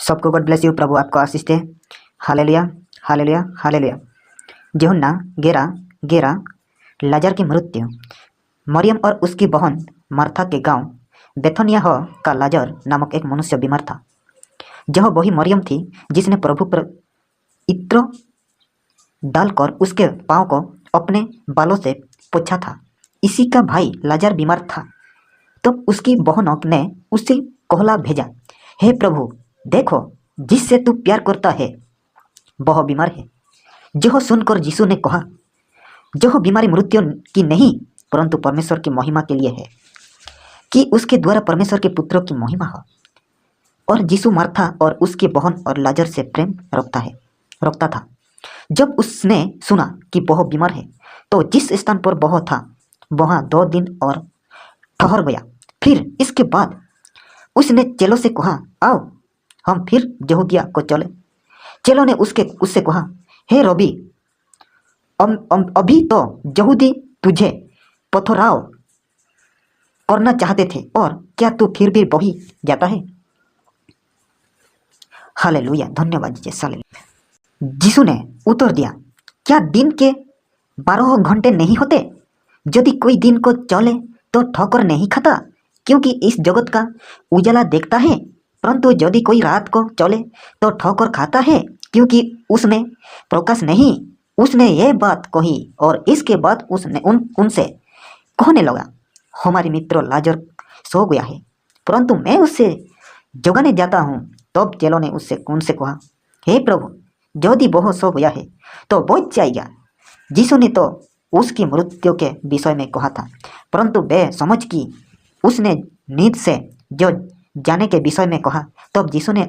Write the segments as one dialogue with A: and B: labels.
A: सबको God bless you. प्रभु आपको आशीष दे। Hallelujah hallelujah hallelujah. यूहन्ना 11:11 लाजर की मृत्यु। मरियम और उसकी बहन मार्था के गांव बेथनियाह का लाजर नामक एक मनुष्य बीमार था। यह वही मरियम थी जिसने प्रभु पर इत्र डालकर उसके पांव को अपने बालों से पोंछा था। इसी का भाई लाजर बीमार था। तो उसकी बहनों ने उसे कहला भेजा, हे प्रभु, देखो, जिससे तू प्यार करता है वह बीमार है। यह सुनकर यीशु ने कहा, यह बीमारी मृत्यु की नहीं परंतु परमेश्वर की महिमा के लिए है, कि उसके द्वारा परमेश्वर के पुत्रों की महिमा हो। और यीशु मार्था और उसकी बहन और लाजर से प्रेम रखता था। जब उसने सुना कि वह बीमार है तो जिस स्थान पर वह था वहां 2 दिन और ठहर गया। फिर इसके बाद उसने चेलों से कहा, आओ हम फिर यहूदिया को चले। चेलों ने उससे कहा, हे रबी, अभी तो यहूदी तुझे पथराव करना चाहते थे और क्या तू फिर भी वही जाता है? हालेलुया, धन्यवाद यीशु ने उत्तर दिया, क्या दिन के 12 घंटे नहीं होते? यदि कोई दिन को चले तो ठोकर नहीं खाता, क्योंकि इस जगत का उजाला देखता है, परंतु यदि कोई रात को चले तो ठोकर खाता है, क्योंकि उसमें प्रकाश नहीं। उसने ये बात कही और इसके बाद उसने उनसे कहने लगा, हमारे मित्र लाजर सो गया है, परंतु मैं उसे जगाने जाता हूँ। तब चेलों ने उनसे कहा, हे प्रभु, यदि वह सो गया है तो बच जाएगा। यीशु ने तो उसकी मृत्यु के विषय में कहा था, परंतु वे समझ कि उसने नींद से जो जाने के विषय में कहा। तब यीशु ने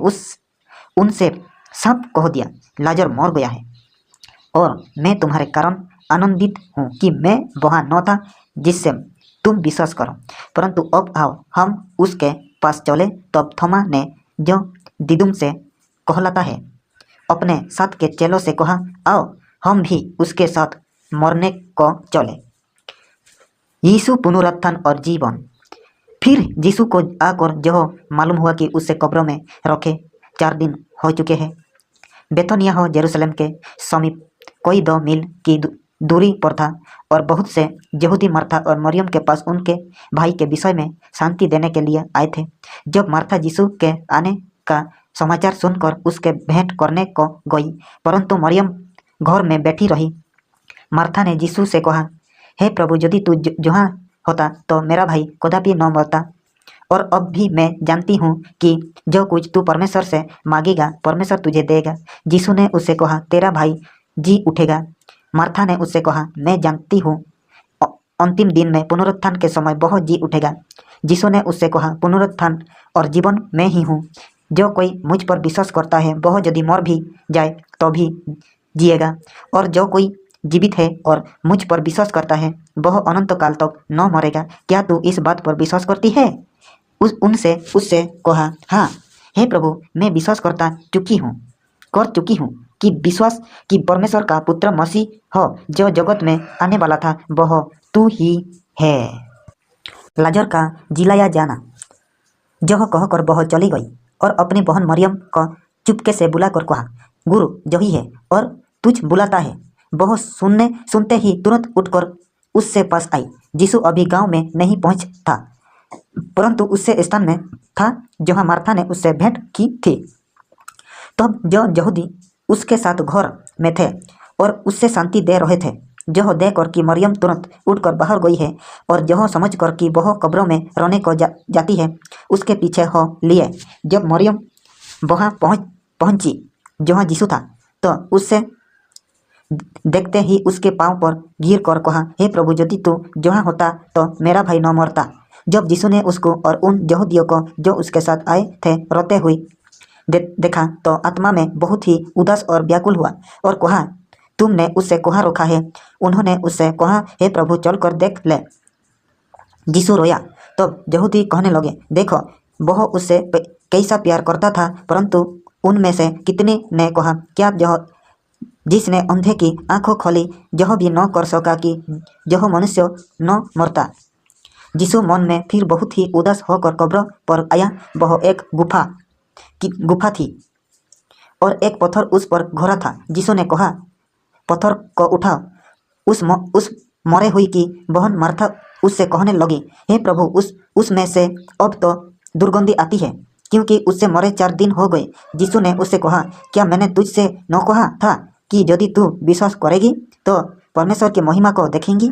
A: उनसे साफ कह दिया, लाजर मर गया है और मैं तुम्हारे कारण आनंदित हूँ कि मैं वहाँ न था जिससे तुम विश्वास करो, परंतु अब आओ हम उसके पास चले। तब थोमा ने, जो दिदुम से कहलाता है, अपने साथ के चेलों से कहा, आओ हम भी उसके साथ मरने को चले। यीशु पुनरुत्थान और जीवन। फिर यीशु को आकर यह मालूम हुआ कि उससे कब्रों में रखे 4 दिन हो चुके हैं। बेथनियाह यरूशलेम के समीप कोई 2 मील की दूरी पर था और बहुत से यहूदी मार्था और मरियम के पास उनके भाई के विषय में शांति देने के लिए आए थे। जब मार्था यीशु के आने का समाचार सुनकर उसके भेंट करने को गई, परंतु मरियम घर में बैठी रही। मार्था ने यीशु से कहा, हे प्रभु, यदि तू जहाँ होता तो मेरा भाई कदापि न मरता। और अब भी मैं जानती हूँ कि जो कुछ तू परमेश्वर से मांगेगा परमेश्वर तुझे देगा। यीशु ने उससे कहा, तेरा भाई जी उठेगा। मार्था ने उससे कहा, मैं जानती हूँ अंतिम दिन में पुनरुत्थान के समय वह जी उठेगा। यीशु ने उससे कहा, पुनरुत्थान और जीवन मैं ही हूँ। जो कोई मुझ पर विश्वास करता है वह यदि मर भी जाए तो भी जिएगा, और जो कोई जीवित है और मुझ पर विश्वास करता है वह अनंत काल तक न मरेगा। क्या तू इस बात पर विश्वास करती है? उससे कहा, हाँ हे प्रभु, मैं विश्वास कर चुकी हूँ कि विश्वास कि परमेश्वर का पुत्र मसीह हो जो जगत में आने वाला था वह तू ही है। लाजर का जिलाया जाना। यह कहकर वह चली गई और अपनी बहन मरियम को चुपके से बुलाकर कहा, गुरु यही है और तुझ बुलाता है। वह सुनते ही तुरंत उठकर उससे पास आई। यीशु अभी गांव में नहीं पहुंच था, परंतु उससे स्थान में था जहां मार्था ने उससे भेंट की थी। तब जो यहूदी उसके साथ घर में थे और उससे शांति दे रहे थे, यह देखकर कि मरियम तुरंत उठकर बाहर गई है और यह समझकर कि वह कब्रों में रहने को जाती है, उसके पीछे हो लिए। जब मरियम वहां पहुंची जहां यीशु था तो उससे देखते ही उसके पांव पर गिर कर कहा, हे प्रभु, यदि तू जहाँ होता तो मेरा भाई न मरता। जब यीशु ने उसको और उन यहूदियों को जो उसके साथ आए थे रोते हुए देखा तो आत्मा में बहुत ही उदास और व्याकुल हुआ और कहा, तुमने उससे कहाँ रोका है? उन्होंने उससे कहा, हे प्रभु, चल कर देख ले। यीशु रोया। तो यहूदी कहने लगे, देखो वह उससे कैसा प्यार करता था। परंतु उनमें से कितने ने कहा, क्या यह जिसने अंधे की आंखों खोली यह भी न कर सका कि यह मनुष्य न मरता? यीशु मन में फिर बहुत ही उदास होकर कब्र पर आया। वह एक गुफा की गुफा थी और एक पत्थर उस पर घोरा था। यीशु ने कहा, पत्थर को उठाओ। उस मरे हुई की बहन मार्था उससे कहने लगी, हे प्रभु, उसमें से अब तो दुर्गंधी आती है, क्योंकि उससे मरे 4 दिन हो गए। यीशु ने उससे कहा, क्या मैंने तुझसे न कहा था कि यदि तू विश्वास करेगी तो परमेश्वर की महिमा को देखेंगी?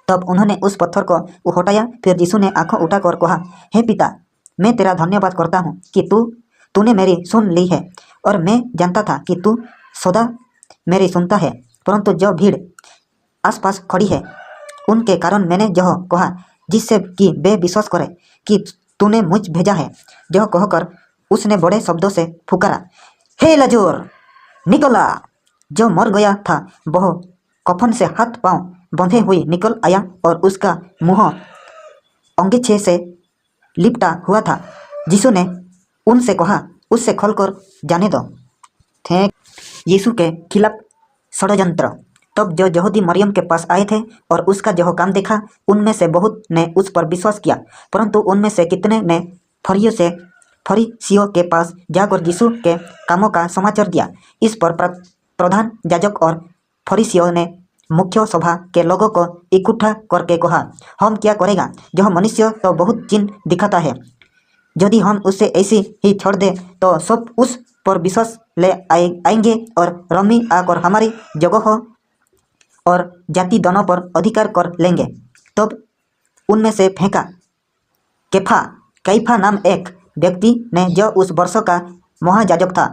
A: तब उन्होंने उस पत्थर को हटाया। फिर यीशु ने आंखें उठाकर कहा, हे पिता, मैं तेरा धन्यवाद करता हूँ कि तूने मेरी सुन ली है, और मैं जानता था कि तू सदा मेरी सुनता है, परंतु जो भीड़ आसपास खड़ी है उनके कारण मैंने यह कहा, जिससे कि वे विश्वास करें कि तूने मुझ भेजा है। यह कहकर उसने बड़े शब्दों से पुकारा, हे लाजर, निकल आ। जो मर गया था वह कफन से हाथ पांव बंधे हुए निकल आया और उसका मुंह अंगीछे से लिपटा हुआ था। यीशु ने उनसे कहा, उससे खोलकर जाने दो। थे यीशु के खिलाफ षड्यंत्र। तब जो यहूदी मरियम के पास आए थे और उसका जो काम देखा, उनमें से बहुत ने उस पर विश्वास किया, परंतु उनमें से कितने ने फरीसियों के पास जाकर यीशु के कामों का समाचार दिया। इस पर प्रधान याजक और फरीसियों ने मुख्य सभा के लोगों को इकट्ठा करके कहा, हम क्या करेगा? यह मनुष्य तो बहुत चिन्ह दिखाता है। यदि हम उसे ऐसे ही छोड़ दें तो सब उस पर विश्वास ले आएंगे और रोमी आकर हमारी जगह और जाति दोनों पर अधिकार कर लेंगे। तब उनमें से फेंका कैफा नाम एक व्यक्ति ने, जो उस वर्ष का महायाजक था,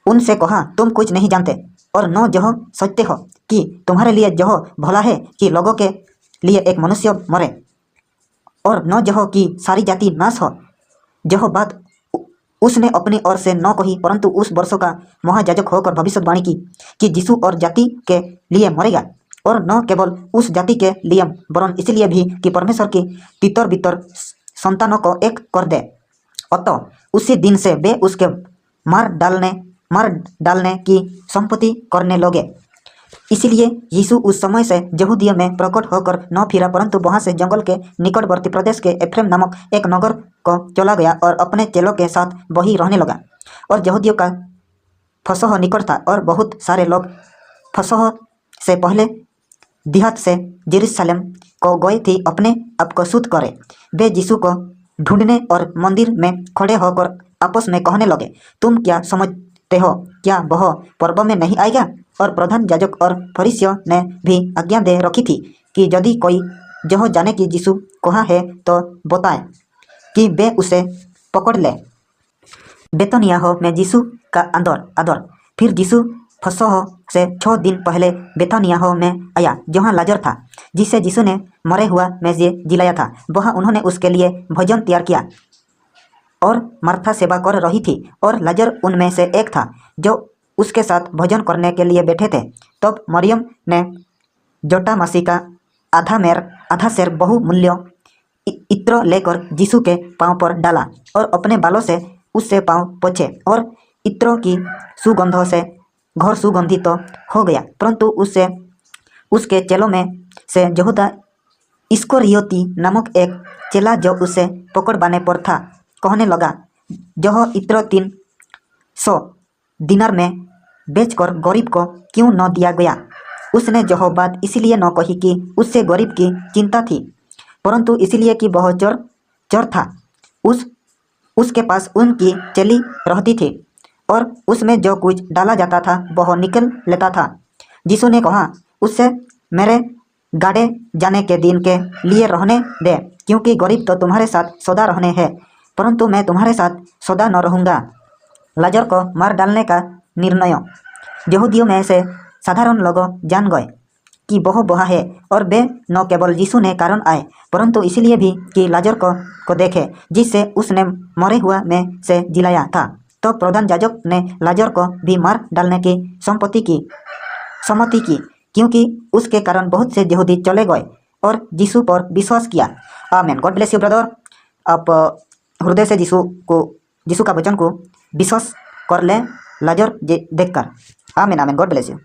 A: उनसे कहा, तुम कुछ नहीं जानते और न यह सोचते हो कि तुम्हारे लिए यह भला है कि लोगों के लिए एक मनुष्य मरे, और न यह कि सारी जाति नाश हो। यह बात उसने अपनी ओर से न कही, परंतु उस वर्ष का महायाजक होकर भविष्यवाणी की कि यीशु और जाति के लिए मरेगा, और न केवल उस जाति के लिए वरन इसलिए भी कि परमेश्वर की तितर बितर संतानों को एक कर दे। अतः उसी दिन से वे उसके मार डालने की संपत्ति करने लगे। इसलिए यीशु उस समय से यहूदिया में प्रकट होकर न फिरा, परंतु वहां से जंगल के निकटवर्ती प्रदेश के एफ्रेम नामक एक नगर को चला गया और अपने चेलों के साथ वहीं रहने लगा। और यहूदियों का फसह निकट था और बहुत सारे लोग फसह से पहले देहात से यरूशलेम को गए थे अपने आप को शुद्ध करे। वे यीशु को ढूंढने और मंदिर में खड़े होकर आपस में कहने लगे, तुम क्या समझते हो, क्या वह पर्व में नहीं आएगा? और प्रधान याजक और फरीसियों ने भी आज्ञा दे रखी थी कि यदि कोई यह जाने कि यीशु कहाँ है तो बताए कि वे उसे पकड़ ले। बेतनियाह में यीशु का आदर। फिर यीशु फसह से 6 दिन पहले बेतनियाह में आया, जहाँ लाजर था, जिसे यीशु ने मरे हुआ में से जिलाया था। वहाँ उन्होंने उसके लिए भोजन तैयार किया और मार्था सेवा कर रही थी, और लाजर उनमें से एक था जो उसके साथ भोजन करने के लिए बैठे थे। तब मरियम ने जटामासी का आधा सेर बहुमूल्य इत्र लेकर यीशु के पांव पर डाला और अपने बालों से उससे पांव पोंछे, और इत्र की सुगंधों से घर सुगंधित तो हो गया। परंतु उसके चेलों में से यहूदा इस्करियोती नामक एक चेला, जो उसे पकड़वाने पर था, कहने लगा, यह इत्र 300 दिनार में बेचकर गरीब को क्यों न दिया गया? उसने यह बात इसलिए न कही कि उससे गरीब की चिंता थी, परंतु इसलिए कि वह चोर था। उसके पास उनकी चेली रहती थी और उसमें जो कुछ डाला जाता था वह निकल लेता था। यीशु ने कहा, उससे मेरे गाड़े जाने के दिन के लिए रहने दे, क्योंकि गरीब तो तुम्हारे साथ सदा रहने हैं, परंतु मैं तुम्हारे साथ सदा न रहूँगा। लाजर को मार डालने का निर्णय यहूदियों में से साधारण लोग जान गए कि वह वहाँ है, और वे न केवल यीशु ने कारण आए, परंतु इसलिए भी कि लाजर को देखे, जिससे उसने मरे हुआ में से जिलाया था। तो प्रधान याजक ने लाजर को भी मार डालने की सम्मति की, क्योंकि उसके कारण बहुत से यहूदी चले गए और यीशु पर विश्वास किया। Amen. God bless you brother. आप हृदय से यीशु का वचन को विश्वास कर लें लाजर देखकर। Amen amen. God bless you.